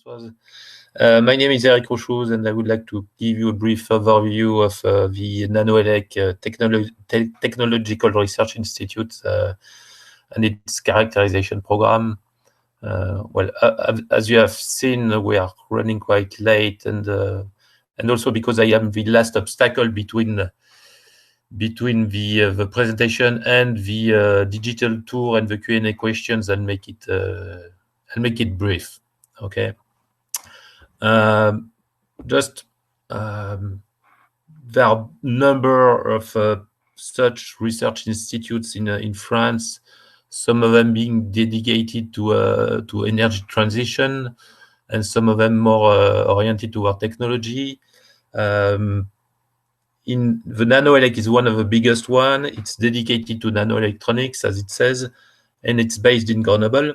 Françoise. My name is Eric Rochouz, and I would like to give you a brief overview of the NanoElec Technological Research Institute and its characterization program. As you have seen, we are running quite late, and also because I am the last obstacle between the presentation and the digital tour and the Q&A questions, and make it brief. Okay. There are a number of such research institutes in France. Some of them being dedicated to energy transition, and some of them more oriented toward technology. In the NanoElec is one of the biggest one. It's dedicated to nanoelectronics, as it says, and it's based in Grenoble.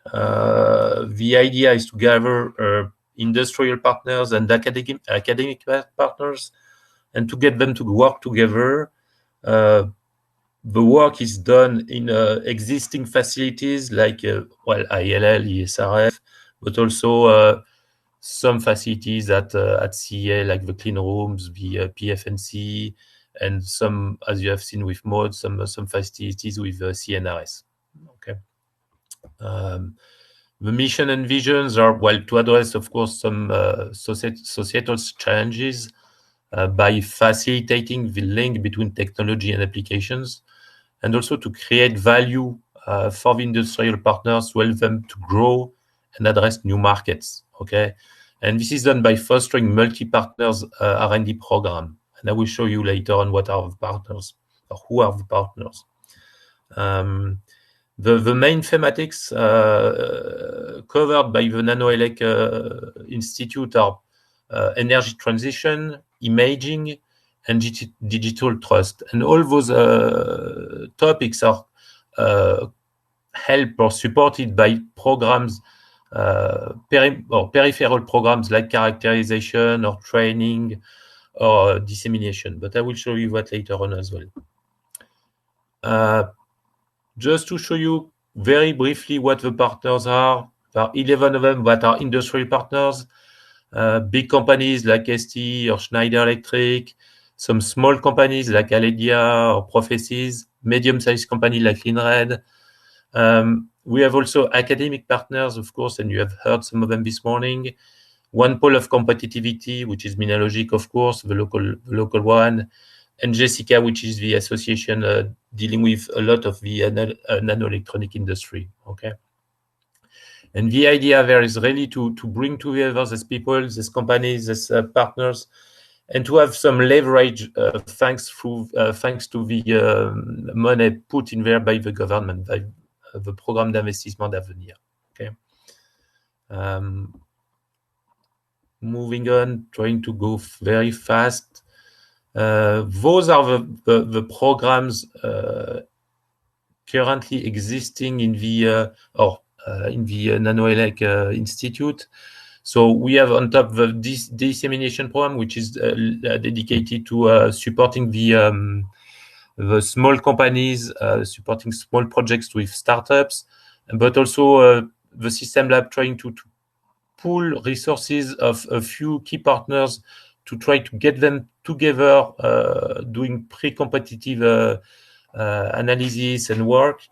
The idea is to gather industrial partners and academic partners, and to get them to work together. The work is done in existing facilities like ILL, ESRF, but also some facilities at CEA, like the clean rooms, the PFNC, and some, as you have seen with MODE, some facilities with CNRS. Okay. The mission and visions are, to address, of course, some societal challenges by facilitating the link between technology and applications, and also to create value for the industrial partners to help them to grow and address new markets. Okay, and this is done by fostering multi-partners R&D program, and I will show you later on what are the partners, or who are the partners. The main thematics covered by the NanoElec Institute are energy transition, imaging, and digital trust. And all those topics are helped or supported by programs, peripheral programs like characterization or training or dissemination. But I will show you that later on as well. Just to show you very briefly what the partners are, there are 11 of them that are industrial partners. Big companies like ST or Schneider Electric, some small companies like Aledia or Prophecies, medium-sized companies like Linred. We have also academic partners, of course, and you have heard some of them this morning. One pole of competitivity, which is Minalogic, of course, the local one, and Jessica, which is the association dealing with a lot of the nanoelectronic industry. Okay. And the idea there is really to bring together these people, these companies, these partners, and to have some leverage thanks to the money put in there by the government, by the Programme d'Investissement d'Avenir. Okay. Moving on, trying to go very fast. Those are the programs currently existing in the NanoElec Institute. So we have on top the dissemination program, which is dedicated to supporting the small companies, supporting small projects with startups, but also the System Lab trying to pool resources of a few key partners to try to get them together, doing pre-competitive analysis and work.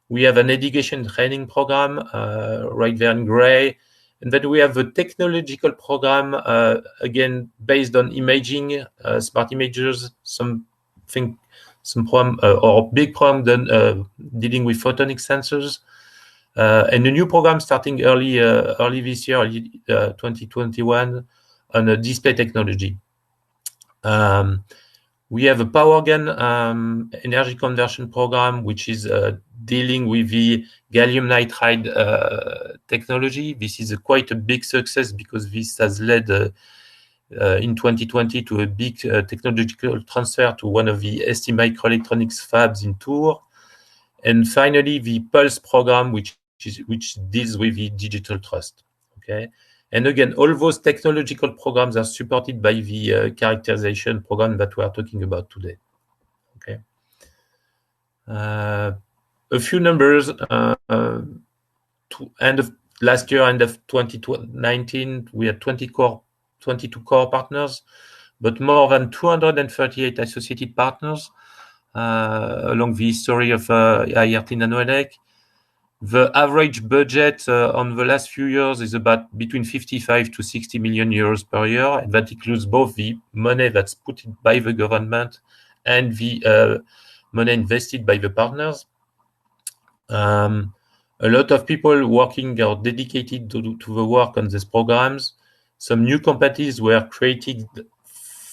We have an education training program right there in gray. And then we have a technological program, again, based on imaging, smart imagers, some program or big program done dealing with photonic sensors. And a new program starting early this year, 2021, on a display technology. We have a PowerGaN energy conversion program, which is dealing with the gallium nitride technology. This is quite a big success because this has led in 2020 to a big technological transfer to one of the STMicroelectronics fabs in Tours. And finally, the PULSE program, which deals with the digital trust. Okay. And again, all those technological programs are supported by the characterization program that we are talking about today. Okay. A few numbers to end of last year, end of 2019, we had 22 core partners, but more than 238 associated partners along the history of IRT Nanoelec. The average budget on the last few years is about between 55 to 60 million euros per year, and that includes both the money that's put in by the government and the money invested by the partners. A lot of people working are dedicated to the work on these programs. Some new companies were created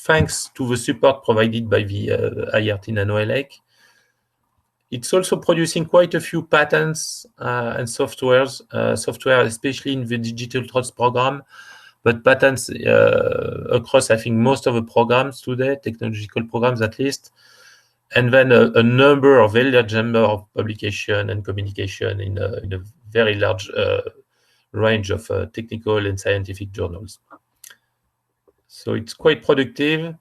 thanks to the support provided by the IRT Nanoelec. It's also producing quite a few patents and software, especially in the Digital Trust program, but patents across, I think, most of the programs today, technological programs at least, and then a number of very large number of publication and communication in a very large range of technical and scientific journals. So it's quite productive.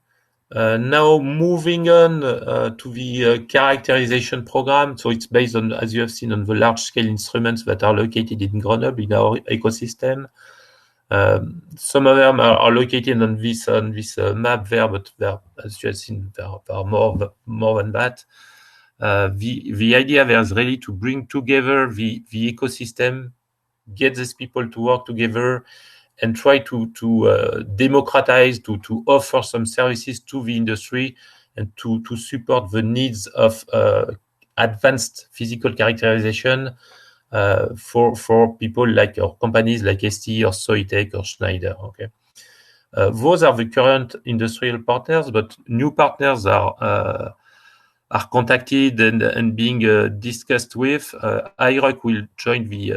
Now moving on to the characterization program. So it's based on, as you have seen, on the large-scale instruments that are located in Grenoble in our ecosystem. Some of them are located on this map there, but there, as you have seen, there are more than that. The idea there is really to bring together the ecosystem, get these people to work together, and try to democratize, to offer some services to the industry and to support the needs of advanced physical characterization for people like, or companies like ST or Soitec or Schneider, okay? Those are the current industrial partners, but new partners are contacted and being discussed with. IROC will join the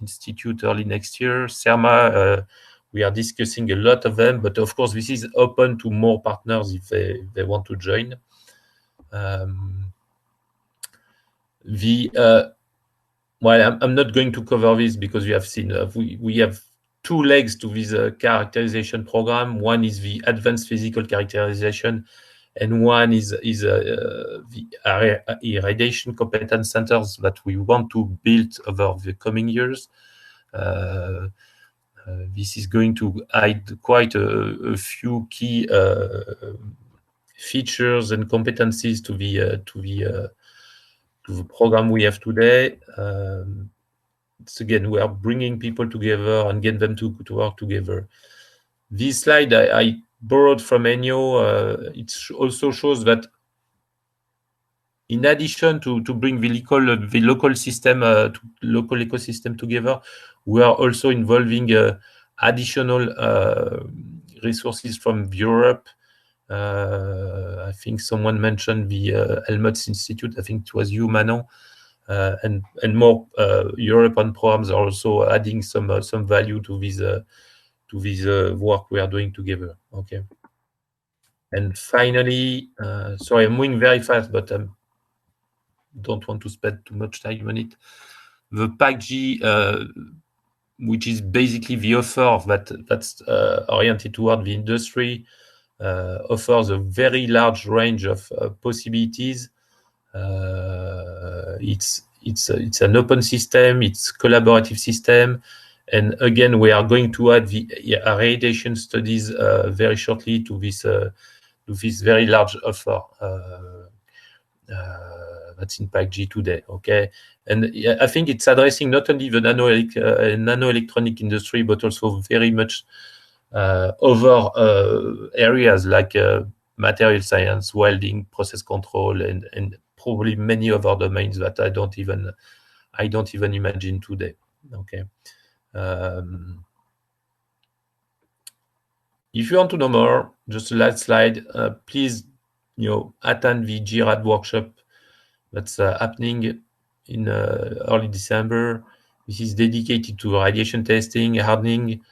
institute early next year. CERMA, we are discussing a lot of them, but of course this is open to more partners if they want to join. Well, I'm not going to cover this because you have seen we have two legs to this characterization program. One is the advanced physical characterization, and one is the irradiation competence centers that we want to build over the coming years. This is going to add quite a few key features and competencies to the program we have today. So again, we are bringing people together and get them to work together. This slide I borrowed from Ennio. It also shows that in addition to bring the local system, local ecosystem together, we are also involving additional resources from Europe. I think someone mentioned the Helmholtz Institute. I think it was you, Manon. And more European programs are also adding some value to this work we are doing together. Okay. And finally, sorry, I'm moving very fast, but I don't want to spend too much time on it. The PACG, which is basically the offer that's oriented toward the industry, offers a very large range of possibilities. It's an open system, it's collaborative system, and again we are going to add the irradiation studies very shortly to this very large offer that's in PACG today. Okay, and I think it's addressing not only the nanoelectronic industry but also very much other areas like material science, welding, process control, and probably many other domains that I don't even imagine today. Okay. If you want to know more, just the last slide. Please, attend the GRAD workshop that's happening in early December. This is dedicated to radiation testing, hardening,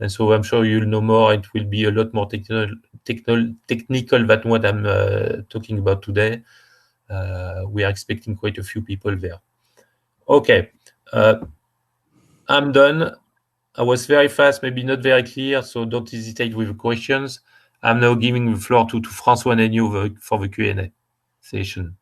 and so I'm sure you'll know more. It will be a lot more technical than what I'm talking about today. We are expecting quite a few people there. Okay, I'm done. I was very fast, maybe not very clear, so don't hesitate with questions. I'm now giving the floor to François and Ennio for the Q&A session.